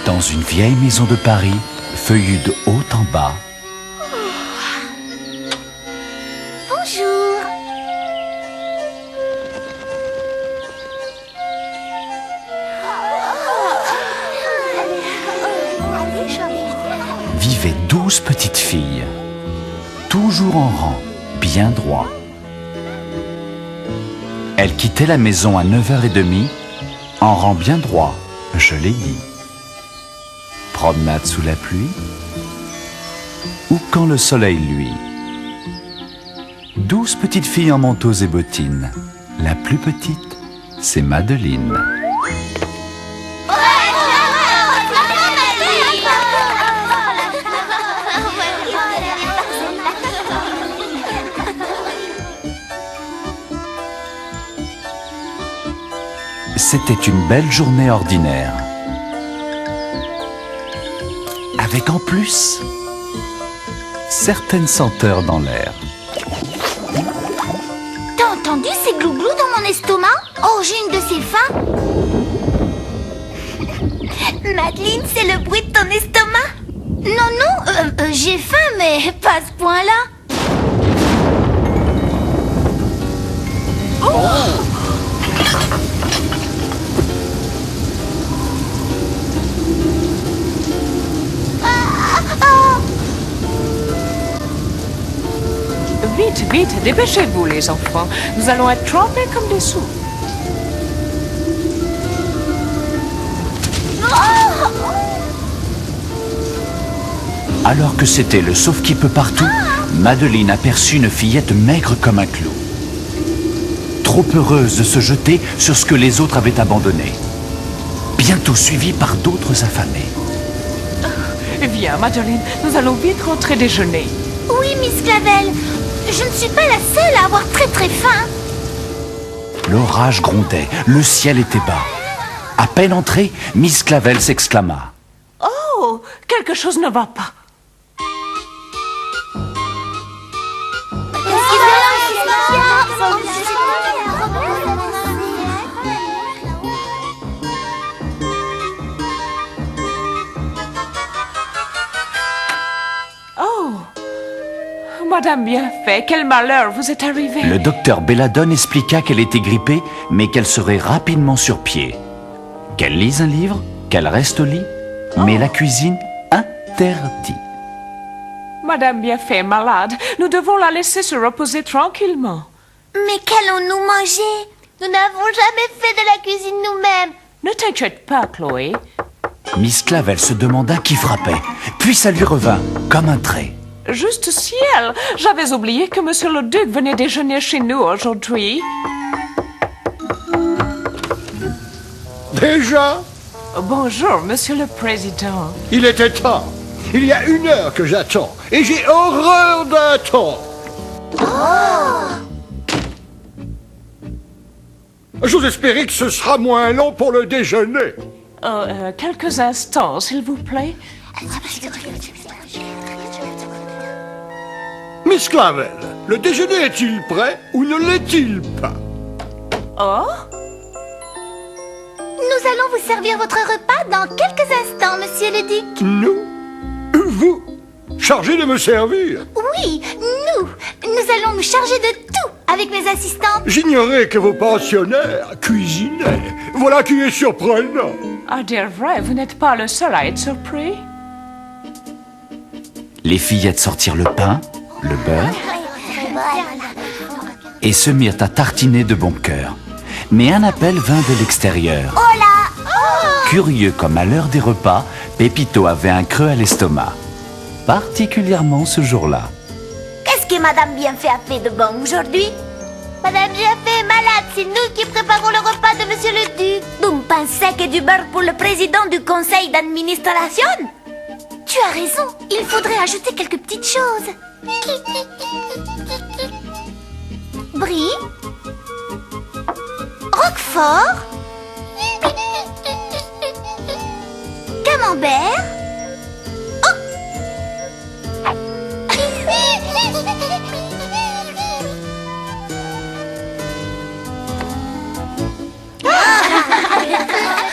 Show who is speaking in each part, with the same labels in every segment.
Speaker 1: Dans une vieille maison de Paris, feuillue de haut en bas.
Speaker 2: Bonjour.
Speaker 1: Vivaient 12 petites filles, toujours en rang, bien droit. Elles quittaient la maison à 9h30, en rang bien droit, je l'ai dit. Promenade sous la pluie, ou quand le soleil luit. 12 petites filles en manteaux et bottines. La plus petite, c'est Madeleine. C'était une belle journée ordinaire. Avec en plus certaines senteurs dans l'air.
Speaker 2: T'as entendu ces glouglous dans mon estomac? Oh, j'ai une de ces faims. Madeleine, c'est le bruit de ton estomac? Non, j'ai faim, mais pas à ce point-là.
Speaker 3: Vite, vite, dépêchez-vous les enfants. Nous allons être trempés comme des sous.
Speaker 1: Alors que c'était le sauve-qui-peut partout, Madeleine aperçut une fillette maigre comme un clou. Trop heureuse de se jeter sur ce que les autres avaient abandonné. Bientôt suivie par d'autres affamés.
Speaker 3: Viens, Madeleine, nous allons vite rentrer déjeuner.
Speaker 2: Oui, Miss Clavel. Je ne suis pas la seule à avoir très très faim.
Speaker 1: L'orage grondait, le ciel était bas. À peine entrée, Miss Clavel s'exclama.
Speaker 3: Oh, quelque chose ne va pas. Madame Bienfait, quel malheur vous est arrivé.
Speaker 1: Le docteur Belladone expliqua qu'elle était grippée, mais qu'elle serait rapidement sur pied. Qu'elle lise un livre, qu'elle reste au lit, mais la cuisine, interdit.
Speaker 3: Madame Bienfait est malade. Nous devons la laisser se reposer tranquillement.
Speaker 2: Mais qu'allons-nous manger? Nous n'avons jamais fait de la cuisine nous-mêmes.
Speaker 3: Ne t'inquiète pas, Chloé.
Speaker 1: Miss Clavel se demanda qui frappait, puis ça lui revint comme un trait.
Speaker 3: Juste ciel, j'avais oublié que Monsieur le Duc venait déjeuner chez nous aujourd'hui.
Speaker 4: Déjà?
Speaker 3: Bonjour, Monsieur le Président.
Speaker 4: Il était temps. Il y a 1 heure que j'attends. Et j'ai horreur d'attendre. J'ose espérer que ce sera moins long pour le déjeuner.
Speaker 3: Quelques instants, s'il vous plaît.
Speaker 4: Miss Clavel, le déjeuner est-il prêt ou ne l'est-il pas?
Speaker 3: Oh?
Speaker 2: Nous allons vous servir votre repas dans quelques instants, Monsieur le Duc.
Speaker 4: Nous? Vous? Chargé de me servir?
Speaker 2: Oui, nous allons nous charger de tout avec mes assistantes.
Speaker 4: J'ignorais que vos pensionnaires cuisinaient. Voilà qui est surprenant.
Speaker 3: À dire vrai, vous n'êtes pas le seul à être surpris.
Speaker 1: Les fillettes sortirent le pain, le beurre, et se mirent à tartiner de bon cœur. Mais un appel vint de l'extérieur.
Speaker 2: Oh là!
Speaker 1: Curieux comme à l'heure des repas, Pépito avait un creux à l'estomac. Particulièrement ce jour-là.
Speaker 2: Qu'est-ce que Madame Bienfait a fait de bon aujourd'hui? Madame Bienfait est malade, c'est nous qui préparons le repas de Monsieur le Duc. Vous pensez que du beurre pour le président du conseil d'administration? Tu as raison, il faudrait ajouter quelques petites choses. Brie, Roquefort, Camembert.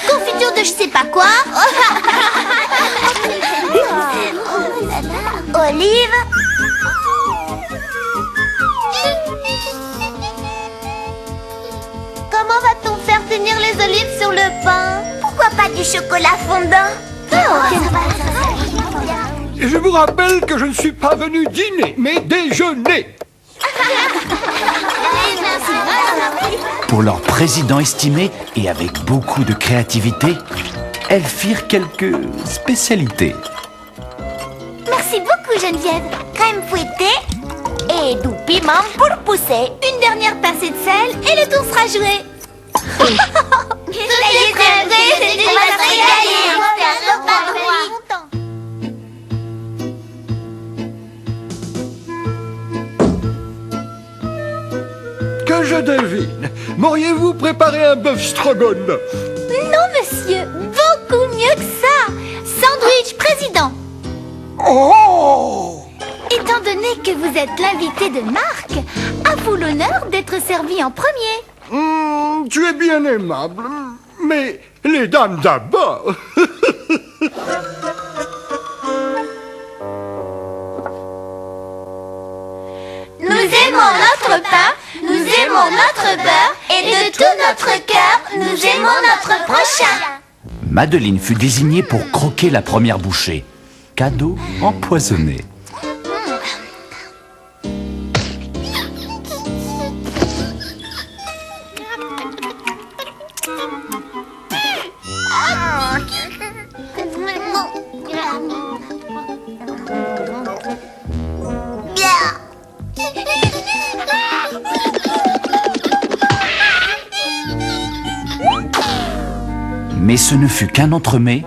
Speaker 2: Confiture de je sais pas quoi. olives. Comment va-t-on faire tenir les olives sur le pain? Pourquoi pas du chocolat fondant?
Speaker 4: Je vous rappelle que je ne suis pas venu dîner, mais déjeuner.
Speaker 1: Pour leur président estimé et avec beaucoup de créativité, elles firent quelques spécialités.
Speaker 2: Merci beaucoup, Geneviève. Crème fouettée et du piment pour pousser. Une dernière pincée de sel et le tour sera joué. Soyez très prêts, on va se régaler.
Speaker 4: Que je devine, m'auriez-vous préparé un bœuf stroganoff?
Speaker 2: Non, monsieur, beaucoup mieux que ça. Sandwich président.
Speaker 4: Oh!
Speaker 2: Étant donné que vous êtes l'invité de Marc, à vous l'honneur d'être servi en premier.
Speaker 4: Tu es bien aimable, mais les dames d'abord.
Speaker 2: Nous aimons notre pain, nous aimons notre beurre, et de tout notre cœur, nous aimons notre prochain.
Speaker 1: Madeleine fut désignée pour croquer la première bouchée. Cadeau empoisonné. Mais ce ne fut qu'un entremets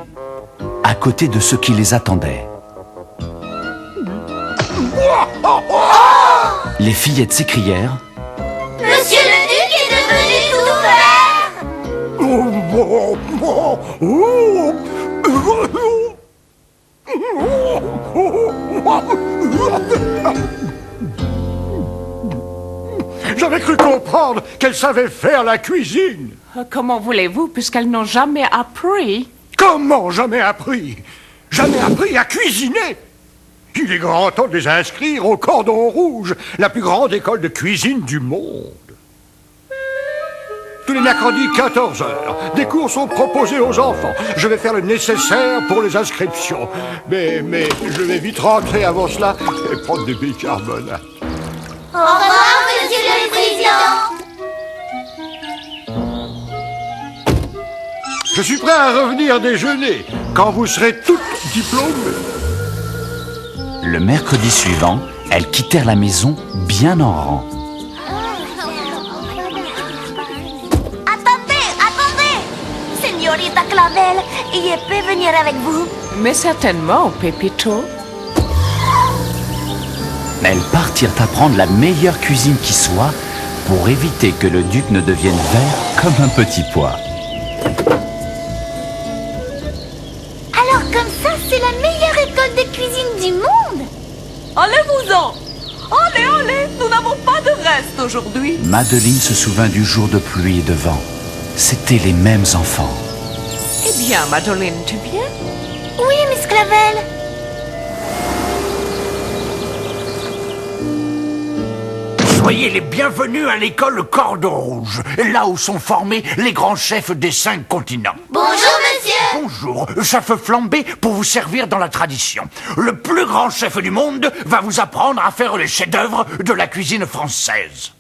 Speaker 1: à côté de ce qui les attendait. Les fillettes s'écrièrent:
Speaker 2: Monsieur le Duc est devenu tout vert.
Speaker 4: J'avais cru comprendre qu'elle savait faire la cuisine.
Speaker 3: Comment voulez-vous, puisqu'elles n'ont jamais appris?
Speaker 4: Comment jamais appris? Jamais appris à cuisiner? Il est grand temps de les inscrire au Cordon Rouge, la plus grande école de cuisine du monde. Tous les mercredis, 14h, des cours sont proposés aux enfants. Je vais faire le nécessaire pour les inscriptions. Mais je vais vite rentrer avant cela et prendre des bicarbonates.
Speaker 2: Au revoir, monsieur le président.
Speaker 4: Je suis prêt à revenir déjeuner quand vous serez toutes diplômées.
Speaker 1: Le mercredi suivant, elles quittèrent la maison bien en rang.
Speaker 2: Attendez! Señorita Clavel, je peux venir avec vous?
Speaker 3: Mais certainement, Pépito.
Speaker 1: Elles partirent apprendre la meilleure cuisine qui soit pour éviter que le duc ne devienne vert comme un petit pois.
Speaker 2: Alors comme ça, c'est la meilleure école de cuisine du monde?
Speaker 3: Allez-vous-en! Allez, nous n'avons pas de reste aujourd'hui.
Speaker 1: Madeleine se souvint du jour de pluie et de vent. C'étaient les mêmes enfants.
Speaker 3: Eh bien, Madeleine, tu viens?
Speaker 2: Oui, Miss Clavel.
Speaker 5: Soyez les bienvenus à l'école Cordon Rouge, là où sont formés les grands chefs des 5 continents.
Speaker 2: Bonjour, monsieur.
Speaker 5: Bonjour, chef flambé pour vous servir dans la tradition. Le plus grand chef du monde va vous apprendre à faire les chefs-d'œuvre de la cuisine française.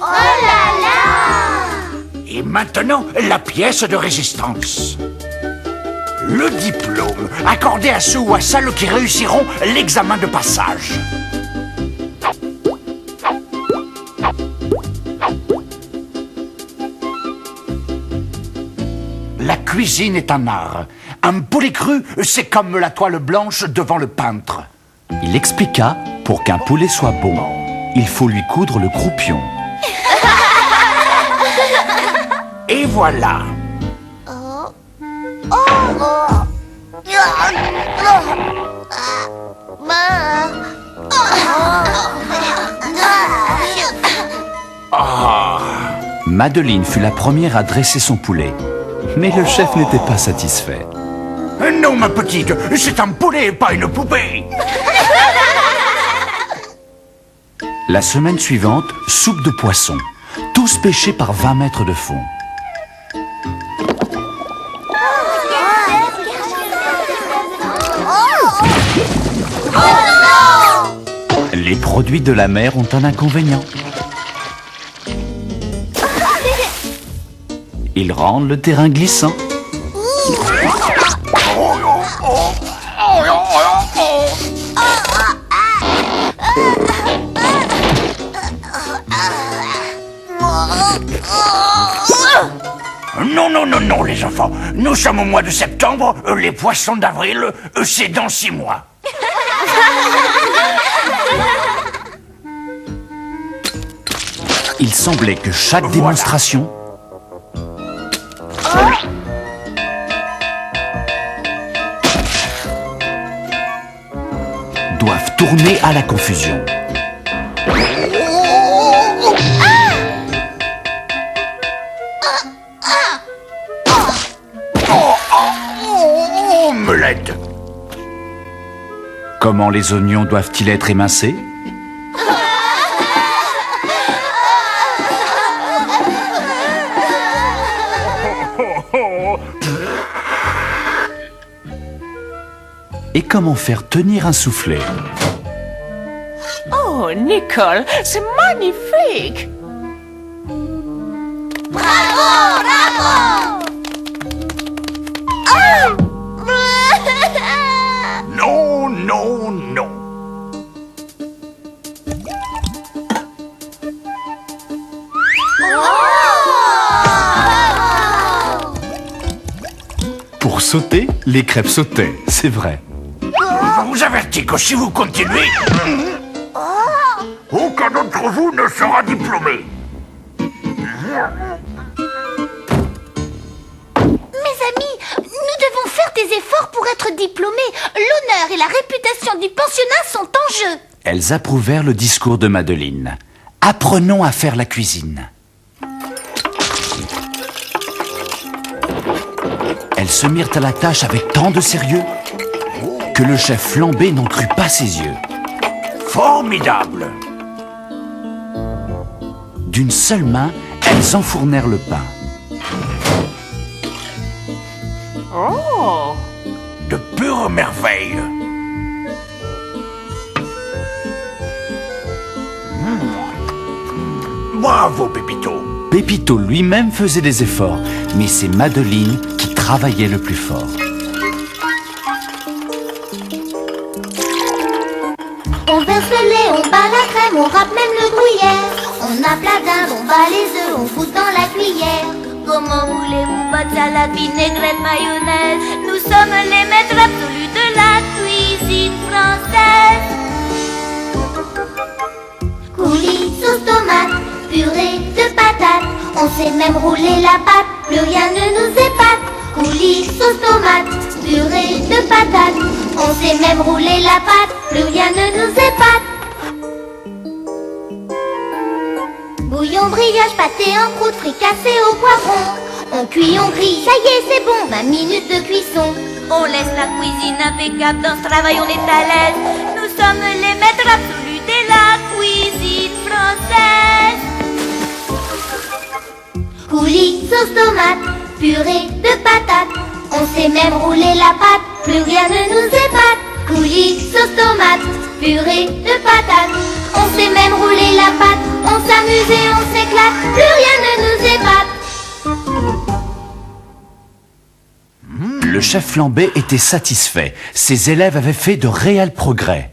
Speaker 2: Oh là là!
Speaker 5: Et maintenant, la pièce de résistance. Le diplôme accordé à ceux ou à celles qui réussiront l'examen de passage. La cuisine est un art. Un poulet cru, c'est comme la toile blanche devant le peintre.
Speaker 1: Il expliqua, pour qu'un poulet soit bon, il faut lui coudre le croupion.
Speaker 5: Et voilà.
Speaker 1: Madeleine fut la première à dresser son poulet. Mais le chef n'était pas satisfait.
Speaker 5: Non, ma petite, c'est un poulet, pas une poupée.
Speaker 1: La semaine suivante, soupe de poisson, tous pêchés par 20 mètres de fond. Les produits de la mer ont un inconvénient. Ils rendent le terrain glissant.
Speaker 5: Non, non, non, non, les enfants. Nous sommes au mois de septembre. Les poissons d'avril, c'est dans 6 mois.
Speaker 1: Il semblait que chaque démonstration doive tourner à la confusion.
Speaker 5: Omelette.
Speaker 1: Comment les oignons doivent-ils être émincés? Et comment faire tenir un soufflet?
Speaker 3: Oh, Nicole, c'est magnifique!
Speaker 2: Bravo, bravo!
Speaker 5: Non, non, non.
Speaker 1: Pour sauter, les crêpes sautaient, c'est vrai.
Speaker 5: Je vous avertis que si vous continuez, aucun d'entre vous ne sera diplômé.
Speaker 2: Mes amis, nous devons faire des efforts pour être diplômés. L'honneur et la réputation du pensionnat sont en jeu.
Speaker 1: Elles approuvèrent le discours de Madeleine. Apprenons à faire la cuisine. Elles se mirent à la tâche avec tant de sérieux que le chef flambé n'en crut pas ses yeux.
Speaker 5: Formidable.
Speaker 1: D'une seule main, elles enfournèrent le pain.
Speaker 3: Oh!
Speaker 5: De pure merveille. Bravo, Pépito.
Speaker 1: Pépito lui-même faisait des efforts, mais c'est Madeleine qui travaillait le plus fort.
Speaker 2: On verse le lait, on bat la crème, on râpe même le gruyère. On a plat d'Inde, on bat les œufs, on fout dans la cuillère. Comment voulez-vous pas de salade, vinaigrette, mayonnaise? Nous sommes les maîtres absolus de la cuisine française. Coulis, sauce tomate, purée de patates. On sait même rouler la pâte, plus rien ne nous épate. Coulis, sauce tomate, purée de patates. On sait même rouler la pâte, plus rien ne nous épate. Bouillon, brioche, pâté en croûte, fricassé au poivron. On cuit, on grille, ça y est, c'est bon, 20 minutes de cuisson. On laisse la cuisine impeccable, dans ce travail on est à l'aise. Nous sommes les maîtres absolus de la cuisine française. Coulis, sauce tomate, purée de patates. On sait même rouler la pâte, plus rien ne nous épate. Coulis, sauce tomate, purée de patates. On sait même rouler la pâte, on s'amuse et on s'éclate, plus rien ne nous épate.
Speaker 1: Le chef flambé était satisfait. Ses élèves avaient fait de réels progrès.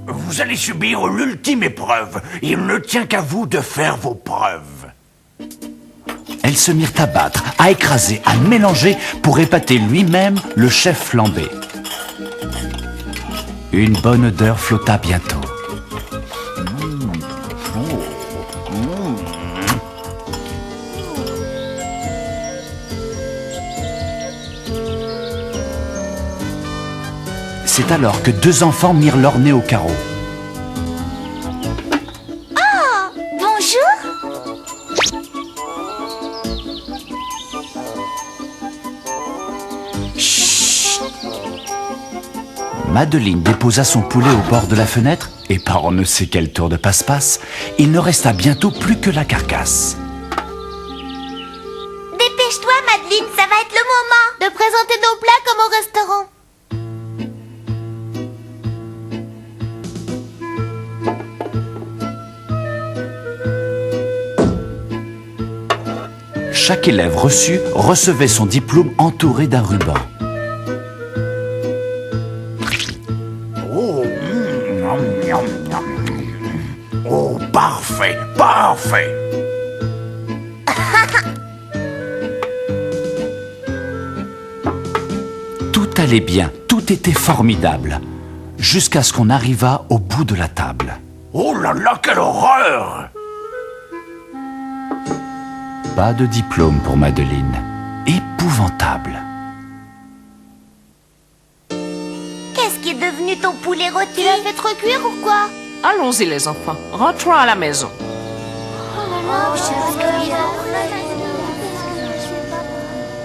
Speaker 5: Vous allez subir l'ultime épreuve. Il ne tient qu'à vous de faire vos preuves.
Speaker 1: Elles se mirent à battre, à écraser, à mélanger pour épater lui-même le chef flambé. Une bonne odeur flotta bientôt. C'est alors que deux enfants mirent leur nez au carreau.
Speaker 2: Bonjour.
Speaker 1: Madeleine déposa son poulet au bord de la fenêtre et par on ne sait quel tour de passe-passe, il ne resta bientôt plus que la carcasse.
Speaker 2: Dépêche-toi, Madeleine, ça va être le moment de présenter nos plats comme au restaurant.
Speaker 1: Chaque élève reçu recevait son diplôme entouré d'un ruban.
Speaker 5: Oh, oh, parfait, parfait.
Speaker 1: Tout allait bien, tout était formidable, jusqu'à ce qu'on arrivât au bout de la table.
Speaker 5: Oh là là, quelle horreur!
Speaker 1: Pas de diplôme pour Madeleine. Épouvantable.
Speaker 2: Qu'est-ce qui est devenu ton poulet rôti? Tu l'as fait trop cuire ou quoi?
Speaker 3: Allons-y les enfants, rentrons à la maison.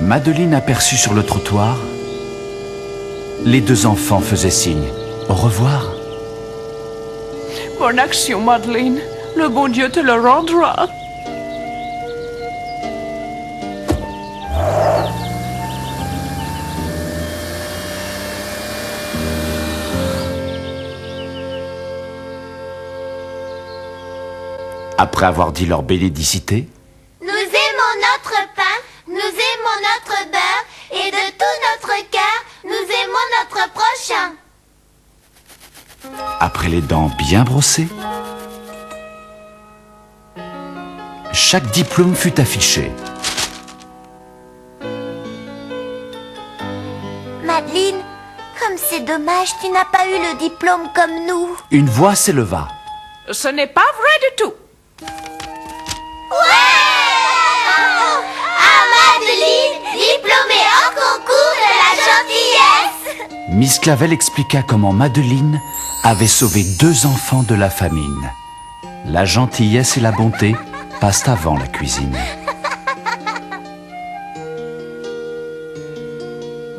Speaker 1: Madeleine aperçut sur le trottoir. Les deux enfants faisaient signe. Au revoir.
Speaker 3: Bonne action, Madeleine. Le bon Dieu te le rendra.
Speaker 1: Après avoir dit leur bénédicité,
Speaker 2: Nous aimons notre pain, nous aimons notre beurre, et de tout notre cœur, nous aimons notre prochain.
Speaker 1: après les dents bien brossées, chaque diplôme fut affiché.
Speaker 2: Madeleine, comme c'est dommage, tu n'as pas eu le diplôme comme nous.
Speaker 1: Une voix s'éleva.
Speaker 3: Ce n'est pas vrai du tout.
Speaker 2: Ah, Madeleine, diplômée en concours de la gentillesse.
Speaker 1: Miss Clavel expliqua comment Madeleine avait sauvé deux enfants de la famine. La gentillesse et la bonté passent avant la cuisine.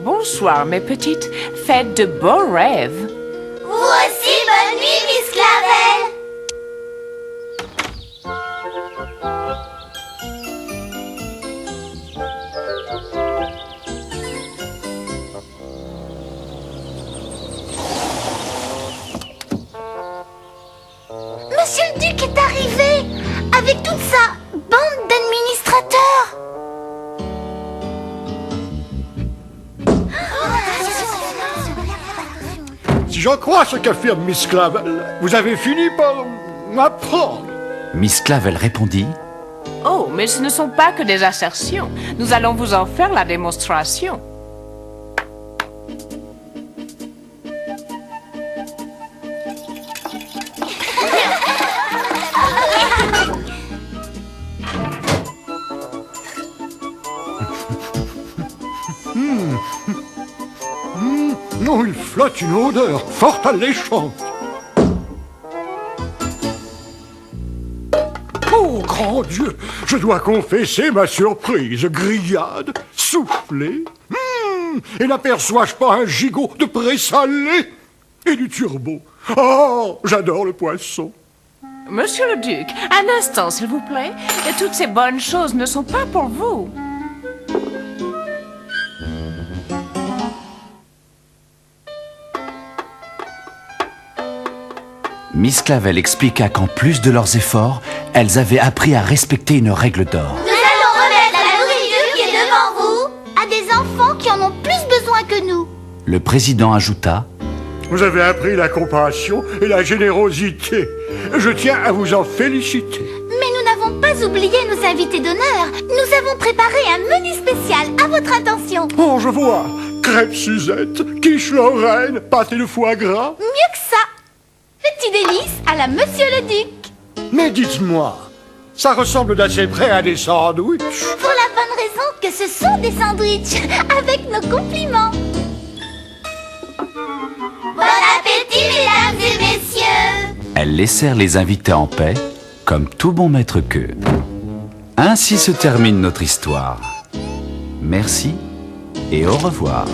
Speaker 3: Bonsoir, mes petites. Faites de beaux rêves.
Speaker 2: Vous aussi, bonne nuit, Miss Clavel. Monsieur le Duc est arrivé avec toute sa bande d'administrateurs.
Speaker 4: Si j'en crois ce qu'affirme Miss Clavel, vous avez fini par m'apprendre.
Speaker 1: Miss Clavel répondit.
Speaker 3: Oh, mais ce ne sont pas que des assertions. Nous allons vous en faire la démonstration.
Speaker 4: Non, il flotte une odeur fort alléchante. Oh, grand Dieu, je dois confesser ma surprise. Grillade, soufflé, et n'aperçois-je pas un gigot de présalé et du turbo? Oh, j'adore le poisson.
Speaker 3: Monsieur le Duc, un instant, s'il vous plaît. Et toutes ces bonnes choses ne sont pas pour vous.
Speaker 1: Miss Clavel expliqua qu'en plus de leurs efforts, elles avaient appris à respecter une règle d'or.
Speaker 2: Nous allons remettre la nourriture qui est devant vous à des enfants qui en ont plus besoin que nous.
Speaker 1: Le président ajouta.
Speaker 4: Vous avez appris la compassion et la générosité. Je tiens à vous en féliciter.
Speaker 2: Mais nous n'avons pas oublié nos invités d'honneur. Nous avons préparé un menu spécial à votre intention.
Speaker 4: Oh, je vois. Crêpes Suzette, quiche Lorraine, pâté de foie gras.
Speaker 2: Mieux que ça. Petit délice à la Monsieur le Duc.
Speaker 4: Mais dites-moi, ça ressemble d'assez près à des sandwichs.
Speaker 2: Pour la bonne raison que ce sont des sandwichs avec nos compliments.
Speaker 1: Elles laissèrent les invités en paix, comme tout bon maître queux. Ainsi se termine notre histoire. Merci et au revoir.